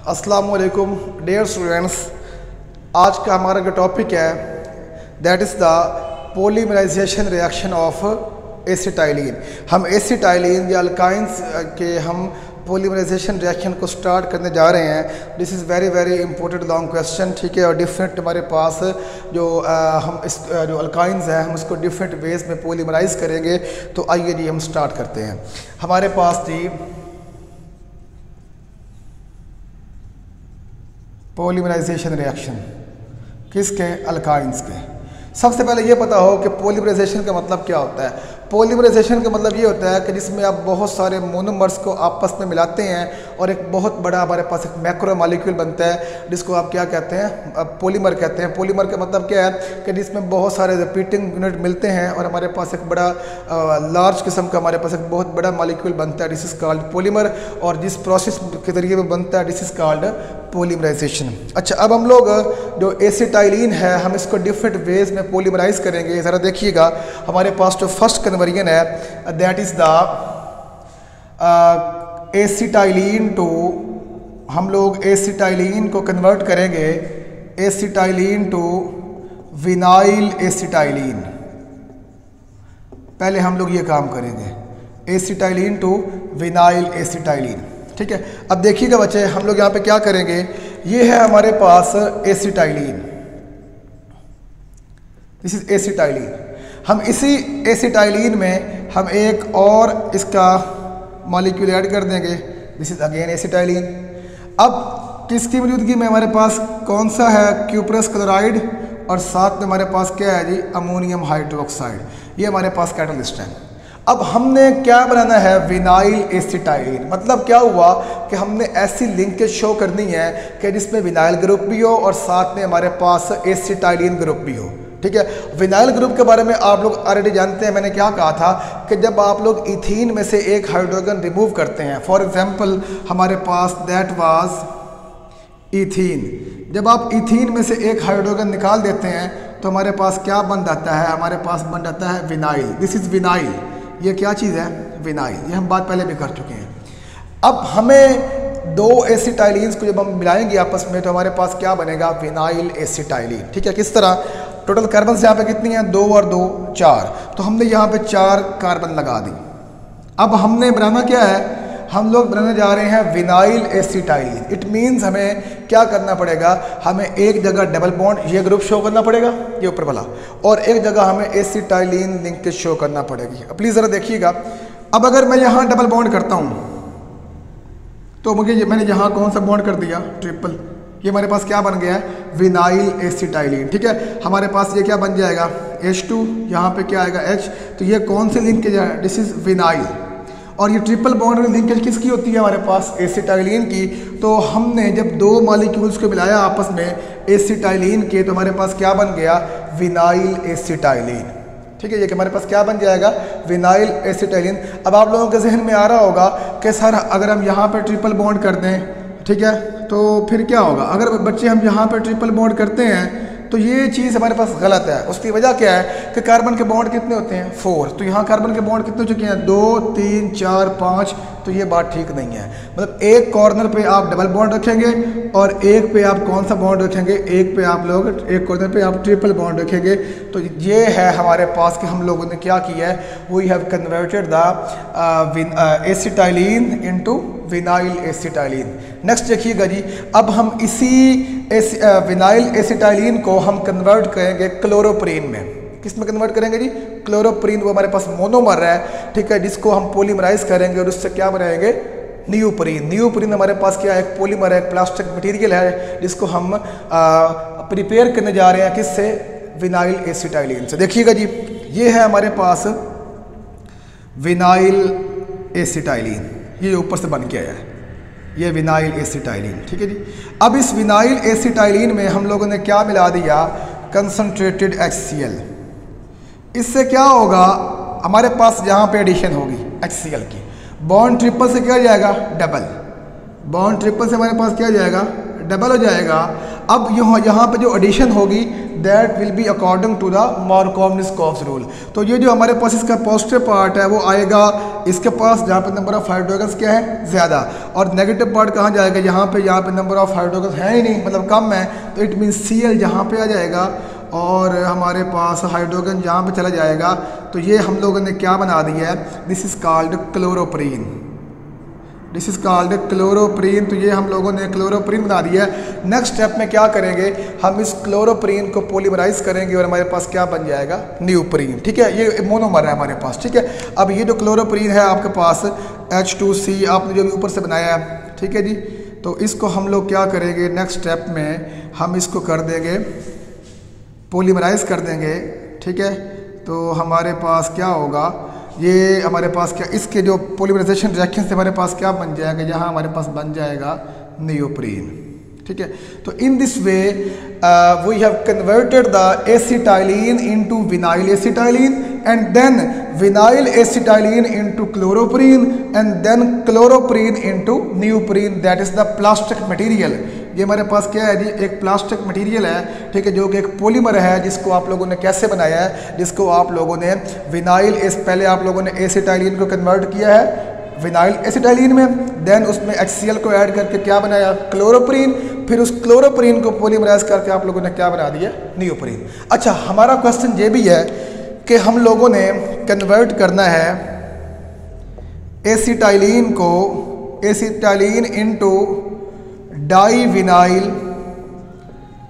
अस्सलाम वालेकुम dear students. आज का हमारा जो टॉपिक है that is the polymerization reaction of acetylene. हम एसिटाइलिन या अल्काइंस के हम पॉलीमराइजेशन रिएक्शन को स्टार्ट करने जा रहे हैं। This is very very important long question, ठीक है। और डिफरेंट हमारे पास जो हम इस जो अल्काइंस है हम उसको डिफरेंट वेज में पॉलीमराइज करेंगे। तो आइए जी हम स्टार्ट करते हैं। हमारे पास जी पॉलीमराइजेशन रिएक्शन किसके? अल्काइंस के। सबसे पहले ये पता हो कि पॉलीमराइजेशन का मतलब क्या होता है। पॉलीमराइजेशन का मतलब ये होता है कि जिसमें आप बहुत सारे मोनोमर्स को आपस में मिलाते हैं और एक बहुत बड़ा हमारे पास एक मैक्रो मॉलिक्यूल बनता है जिसको आप क्या कहते हैं? पॉलीमर कहते हैं। पॉलीमर का मतलब क्या है कि जिसमें बहुत सारे रिपीटिंग यूनिट मिलते हैं और हमारे पास एक बड़ा लार्ज किस्म का हमारे पास एक बहुत बड़ा मॉलिक्यूल बनता है, दिस इज़ कॉल्ड पॉलीमर। और जिस प्रोसेस के जरिए में बनता है दिस इज़ कॉल्ड पॉलीमराइजेशन। अच्छा, अब हम लोग जो एसिटाइलिन है हम इसको डिफरेंट वेज में पॉलीमराइज करेंगे। ज़रा देखिएगा, हमारे पास जो फर्स्ट कन्वर्जन है that is the acetylene to, हम लोग एसिटाइलिन को कन्वर्ट करेंगे एसिटाइलिन टू विनाइल एसिटाइलिन। पहले हम लोग ये काम करेंगे एसिटाइलिन टू विनाइल एसिटाइलिन, ठीक है। अब देखिएगा बच्चे, हम लोग यहाँ पे क्या करेंगे, ये है हमारे पास एसिटाइलिन, दिस इज एसिटाइलिन। हम इसी एसिटाइलिन में हम एक और इसका मॉलिक्यूल ऐड कर देंगे, दिस इज अगेन एसिटाइलिन। अब किसकी मौजूदगी में हमारे पास कौन सा है? क्यूप्रस क्लोराइड, और साथ में हमारे पास क्या है जी? Ammonium hydroxide. ये हमारे पास कैटलिस्ट है। अब हमने क्या बनाना है? Vinyl acetylene. मतलब क्या हुआ कि हमने ऐसी लिंकेज शो करनी है कि जिसमें विनाइल ग्रुप भी हो और साथ में हमारे पास एसिटाइलिन ग्रुप भी हो, ठीक है। विनाइल ग्रुप के बारे में आप लोग ऑलरेडी जानते हैं। मैंने क्या कहा था कि जब आप लोग इथीन में से एक हाइड्रोजन रिमूव करते हैं, फॉर एग्जांपल हमारे पास दैट वाज इथीन, जब आप इथीन में से एक हाइड्रोजन निकाल देते हैं तो हमारे पास क्या बन जाता है? हमारे पास बन जाता है विनाइल, दिस इज़ विनाइल। ये क्या चीज़ है? विनाइल। ये हम बात पहले भी कर चुके हैं। अब हमें दो एसिटाइलिन्स को जब हम मिलाएंगे आपस में तो हमारे पास क्या बनेगा? विनाइल एसिटाइलिन, ठीक है। किस तरह? टोटल कार्बन यहाँ पे कितनी है? 2 और 2 4, तो हमने यहाँ पे 4 कार्बन लगा दी। अब हमने बनाना क्या है? हम लोग बनाने जा रहे हैं विनाइल एसिटाइलिन। इट मीन्स हमें क्या करना पड़ेगा? हमें एक जगह डबल बॉन्ड ये ग्रुप शो करना पड़ेगा, ये ऊपर वाला, और एक जगह हमें एसिटाइलिन लिंकेज शो करना पड़ेगी। प्लीज़ ज़रा देखिएगा, अब अगर मैं यहाँ डबल बॉन्ड करता हूँ तो मुझे मैंने यहाँ कौन सा बॉन्ड कर दिया? ट्रिपल। ये हमारे पास क्या बन गया है? विनाइल एसिटाइलिन, ठीक है। हमारे पास ये क्या बन जाएगा? H2, यहाँ पे क्या आएगा? H। तो ये कौन सी लिंकेज है? This is vinyl. और ये ट्रिपल बॉन्ड लिंकेज किसकी होती है? हमारे पास एसिटाइलिन की। तो हमने जब दो मॉलिक्यूल्स को मिलाया आपस में एसिटाइलिन के तो हमारे पास क्या बन गया? विनाइल एसिटाइलिन, ठीक है। ये कि हमारे पास क्या बन जाएगा? Vinyl acetylene. अब आप लोगों के जहन में आ रहा होगा कि सर अगर हम यहाँ पर ट्रिपल बॉन्ड कर दें, ठीक है, तो फिर क्या होगा? अगर बच्चे हम यहाँ पर ट्रिपल बॉन्ड करते हैं तो ये चीज़ हमारे पास गलत है। उसकी वजह क्या है कि कार्बन के बॉन्ड कितने होते हैं? 4। तो यहाँ कार्बन के बॉन्ड कितने हो चुके हैं? 2 3 4 5। तो ये बात ठीक नहीं है। मतलब एक कॉर्नर पे आप डबल बॉन्ड रखेंगे और एक पे आप कौन सा बॉन्ड रखेंगे? एक पे आप लोग एक कॉर्नर पे आप ट्रिपल बॉन्ड रखेंगे। तो ये है हमारे पास कि हम लोगों ने क्या किया है? We have converted the acetylene into vinyl acetylene. Next देखिएगा जी, अब हम इसी विनाइल एसिटाइलिन को हम कन्वर्ट करेंगे क्लोरोप्रीन में। किस में कन्वर्ट करेंगे जी? क्लोरोप्रीन। वो हमारे पास मोनोमर है, ठीक है, जिसको हम पॉलीमराइज करेंगे और उससे क्या बनाएंगे? नियोप्रीन। नियोप्रीन हमारे पास क्या है? एक पॉलीमर है, एक प्लास्टिक मटेरियल है जिसको हम प्रिपेयर करने जा रहे हैं। किससे? विनाइल एसिटाइलिन से। देखिएगा जी, ये है हमारे पास विनाइल एसिटाइलिन, ये ऊपर से बन के आया है, ये विनाइल एसिटाइलिन, ठीक है जी। अब इस विनाइल एसिटाइलिन में हम लोगों ने क्या मिला दिया? Concentrated HCl। इससे क्या होगा? हमारे पास यहाँ पे एडिशन होगी HCl की। बॉन्ड ट्रिपल से क्या जाएगा? डबल। बॉन्ड ट्रिपल से हमारे पास क्या जाएगा? डबल हो जाएगा। अब यहाँ पे जो एडिशन होगी that will be according to the Markovnikov's rule. तो ये जो हमारे पास इसका पॉजिटिव पार्ट है वो आएगा इसके पास जहाँ पे नंबर ऑफ हाइड्रोजन्स क्या है ज़्यादा, और नेगेटिव पार्ट कहाँ जाएगा यहाँ पे नंबर ऑफ हाइड्रोजन्स है ही नहीं, मतलब कम है, तो इट मीन्स Cl जहाँ पे आ जाएगा और हमारे पास हाइड्रोजन जहाँ पे चला जाएगा। तो ये हम लोगों ने क्या बना दिया है, this is called chloroprene, this is called chloroprene. तो ये हम लोगों ने क्लोरोप्रीन बना दिया है। नेक्स्ट स्टेप में क्या करेंगे, हम इस क्लोरोप्रीन को पॉलीमराइज करेंगे और हमारे पास क्या बन जाएगा, न्यूप्रीन। ठीक है, ये मोनोमर है हमारे पास। ठीक है, अब ये जो क्लोरोप्रीन है आपके पास H2C आपने जो भी ऊपर से बनाया है, ठीक है जी, तो इसको हम लोग क्या करेंगे, नेक्स्ट स्टेप में हम इसको कर देंगे पॉलीमराइज कर देंगे। ठीक है, तो हमारे पास क्या होगा, ये हमारे पास क्या, इसके जो पॉलीमराइजेशन रिएक्शन से हमारे पास क्या बन जाएगा, यहाँ हमारे पास बन जाएगा नियोप्रीन। ठीक है, तो in this way we have converted the acetylene into vinyl acetylene and then vinyl acetylene into chloroprene and then chloroprene into neoprene, that is the plastic material. ये हमारे पास क्या है जी, एक प्लास्टिक मटेरियल है। ठीक है, जो कि एक पॉलीमर है जिसको आप लोगों ने कैसे बनाया है, जिसको आप लोगों ने विनाइल पहले आप लोगों ने एसिटाइलिन को कन्वर्ट किया है विनाइल एसिटाइलिन में, देन उसमें HCl को ऐड करके क्या बनाया, क्लोरोप्रीन, फिर उस क्लोरोप्रीन को पॉलीमराइज करके आप लोगों ने क्या बना दिया, नियोप्रीन। अच्छा, हमारा क्वेश्चन ये भी है कि हम लोगों ने कन्वर्ट करना है एसिटाइलिन को, acetylene into di vinyl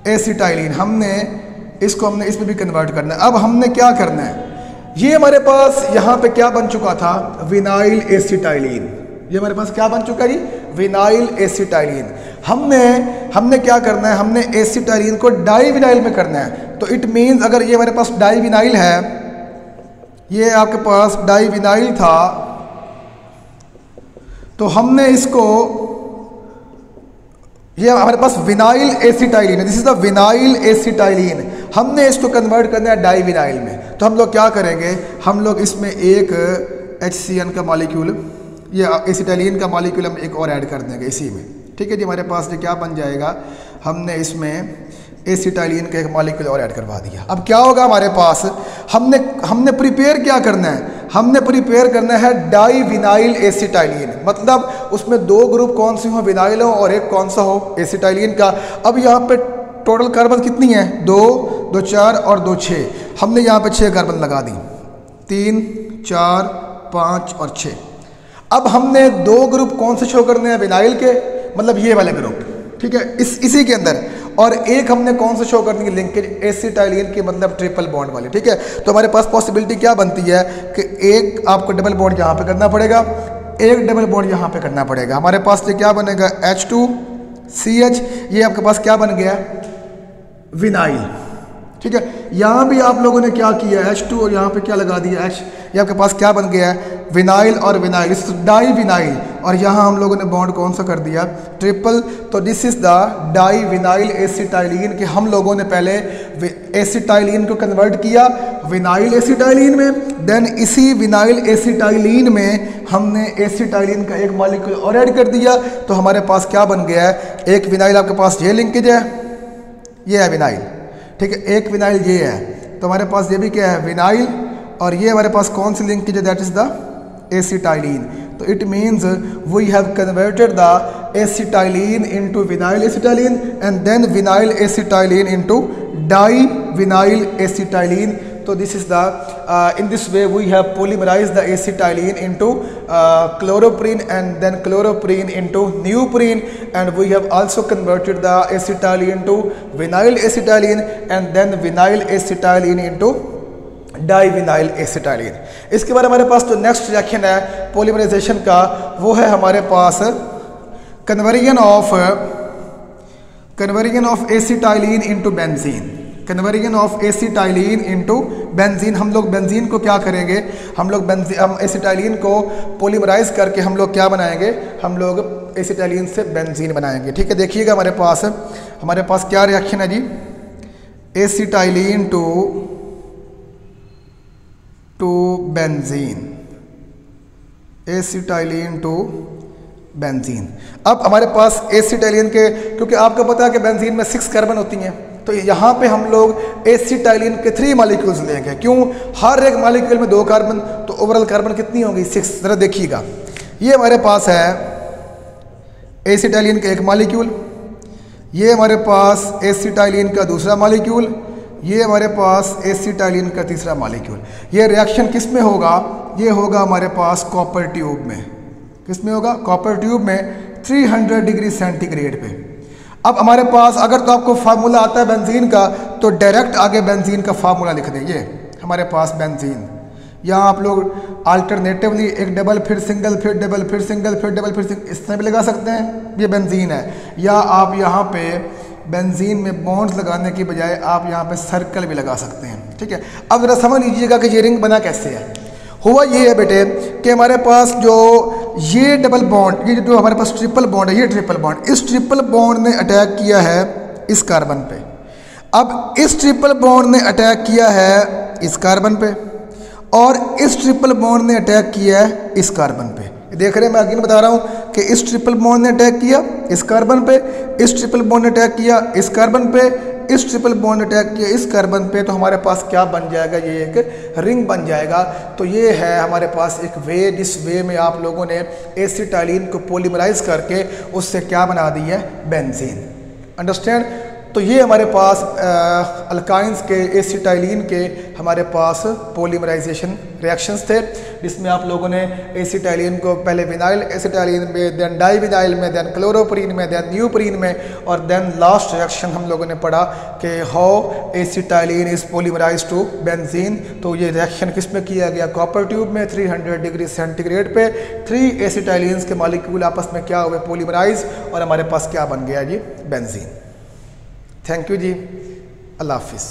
acetylene, हमने इसमें भी कन्वर्ट करना है। अब हमने क्या करना है, ये हमारे पास यहाँ पे क्या बन चुका था, विनाइल एसिटाइलिन, ये हमारे पास क्या बन चुका है जी, विनाइल एसिटाइलिन। हमने क्या करना है, हमने एसिटाइलिन को डाई विनाइल में करना है। तो इट मीन्स अगर ये हमारे पास डाई विनाइल है, ये आपके पास डाई विनाइल था, तो हमने इसको, ये हमारे पास विनाइल एसिटाइलिन है, this is the vinyl acetylene, हमने इसको कन्वर्ट करना है डाई विनाइल में। तो हम लोग क्या करेंगे, हम लोग इसमें एक HCN का मॉलिक्यूल, ये एसिटाइलिन का मॉलिक्यूल हम एक और ऐड कर देंगे इसी में। ठीक है जी, हमारे पास ये क्या बन जाएगा, हमने इसमें एसिटाइलिन का एक मॉलिक्यूल और ऐड करवा दिया। अब क्या होगा हमारे पास, हमने प्रिपेयर क्या करना है, हमने प्रिपेयर करना है डाई विनाइल एसिटाइलिन, मतलब उसमें दो ग्रुप कौन से हो, विनाइल हो, और एक कौन सा हो, एसिटाइलिन का। अब यहाँ पे टोटल कार्बन कितनी है, 2, 2 4 और 2 6, हमने यहाँ पे 6 कार्बन लगा दी, 3 4 5 और 6। अब हमने दो ग्रुप कौन से शो करने हैं, विनाइल के, मतलब ये वाले ग्रुप। ठीक है, इसी के अंदर, और एक हमने कौन सा शो करनी है, लिंकेज एसिटाइलिन की, मतलब ट्रिपल बॉन्ड वाले। ठीक है, तो हमारे पास पॉसिबिलिटी क्या बनती है कि एक आपको डबल बॉन्ड यहाँ पे करना पड़ेगा, एक डबल बॉन्ड यहाँ पे करना पड़ेगा। हमारे पास ये क्या बनेगा, H2CH, ये आपके पास क्या बन गया, विनाइल। ठीक है, यहाँ भी आप लोगों ने क्या किया, H2 और यहाँ पे क्या लगा दिया, H, ये आपके पास क्या बन गया है, विनाइल और विनाइल, इस डाई विनाइल, और यहाँ हम लोगों ने बॉन्ड कौन सा कर दिया, ट्रिपल। तो this is the di vinyl acetylene, कि हम लोगों ने पहले एसिटाइलिन को कन्वर्ट किया विनाइल एसिटाइलिन में, देन इसी विनाइल एसिटाइलिन में हमने एसिटाइलिन का एक मॉलिक्यूल और ऐड कर दिया। तो हमारे पास क्या बन गया है, एक विनाइल आपके पास ये लिंकेज है, ये है विनाइल। ठीक है, एक विनाइल ये है, तो हमारे पास ये भी क्या है, विनाइल, और ये हमारे पास कौन सी लिंकेज है, दैट इज द एसिटाइलिन। तो it means we have converted the acetylene into vinyl acetylene and then vinyl acetylene into di vinyl acetylene. So this is the in this way we have polymerized the acetylene into chloroprene and then chloroprene into neoprene, and we have also converted the acetylene into vinyl acetylene and then vinyl acetylene into divinyl acetylene. इसके बाद हमारे पास जो next reaction है polymerisation का, वो है हमारे पास conversion of acetylene into benzene, conversion of acetylene into benzene. हम लोग बेंजीन को क्या करेंगे, हम एसिटाइलिन को पॉलीमराइज करके हम लोग क्या बनाएंगे, हम लोग एसिटाइलिन से बेंजीन बनाएंगे। ठीक है, देखिएगा हमारे पास क्या रिएक्शन है जी, acetylene to benzene, acetylene to benzene. अब हमारे पास एसिटाइलिन के, क्योंकि आपको पता है कि बेंजीन में 6 कार्बन होती हैं, तो यहाँ पे हम लोग एसिटाइलिन के 3 मॉलिक्यूल्स लेंगे। क्यों? हर एक मॉलिक्यूल में 2 कार्बन, तो ओवरऑल कार्बन कितनी होंगी? 6। ज़रा देखिएगा, ये हमारे पास है एसिटाइलिन का एक मॉलिक्यूल, ये हमारे पास एसिटाइलिन का दूसरा मॉलिक्यूल, ये हमारे पास एसिटाइलिन का तीसरा मॉलिक्यूल। ये रिएक्शन किस में होगा? ये होगा हमारे पास कॉपर ट्यूब में। किस में होगा? कॉपर ट्यूब में 300 डिग्री सेंटीग्रेड पे। अब हमारे पास अगर तो आपको फार्मूला आता है बेंजीन का, तो डायरेक्ट आगे बेंजीन का फार्मूला लिख दें। ये हमारे पास बेंजीन, यहाँ आप लोग अल्टरनेटिवली एक डबल फिर सिंगल फिर डबल फिर सिंगल फिर डबल फिर सिंगल इस तरह भी लगा सकते हैं, ये बेंजीन है। या आप यहाँ पे बेंजीन में बॉन्ड्स लगाने की बजाय आप यहाँ पे सर्कल भी लगा सकते हैं। ठीक है, अब ज़रा समझ लीजिएगा कि ये रिंग बना कैसे है। हुआ ये है बेटे कि हमारे पास जो ये डबल बॉन्ड, ये जो हमारे पास ट्रिपल बॉन्ड है, ये ट्रिपल बॉन्ड, इस ट्रिपल बॉन्ड ने अटैक किया है इस कार्बन पे। अब इस ट्रिपल बॉन्ड ने अटैक किया है इस कार्बन पे, और इस ट्रिपल बॉन्ड ने अटैक किया है इस कार्बन पे। देख रहे हैं, मैं अगेन बता रहा हूँ कि इस ट्रिपल बॉन्ड ने अटैक किया इस कार्बन पे, इस ट्रिपल बॉन्ड ने अटैक किया इस कार्बन पे, इस ट्रिपल बॉन्ड ने अटैक किया इस कार्बन पे। तो हमारे पास क्या बन जाएगा? ये एक रिंग बन जाएगा। तो ये है हमारे पास एक वे, जिस वे में आप लोगों ने एसिटाइलिन को पॉलीमराइज करके उससे क्या बना दी है? बेंजीन। अंडरस्टैंड? तो ये हमारे पास अल्काइंस के एसिटाइलिन के हमारे पास पॉलीमराइजेशन रिएक्शंस थे, जिसमें आप लोगों ने एसिटाइलिन को पहले विनाइल एसिटाइलिन में, देन डाईविनाइल में, देन क्लोरोप्रीन में, देन न्यूप्रीन में, और देन लास्ट रिएक्शन हम लोगों ने पढ़ा कि how acetylene is polymerize to benzene. तो ये रिएक्शन किस में किया गया? कॉपर ट्यूब में 300 डिग्री सेंटीग्रेड पे 3 एसिटाइलिन्स के मॉलिक्यूल आपस में क्या हुए? पॉलीमराइज, और हमारे पास क्या बन गया जी? बेंजीन। थैंक यू जी, अल्लाह हाफिज़।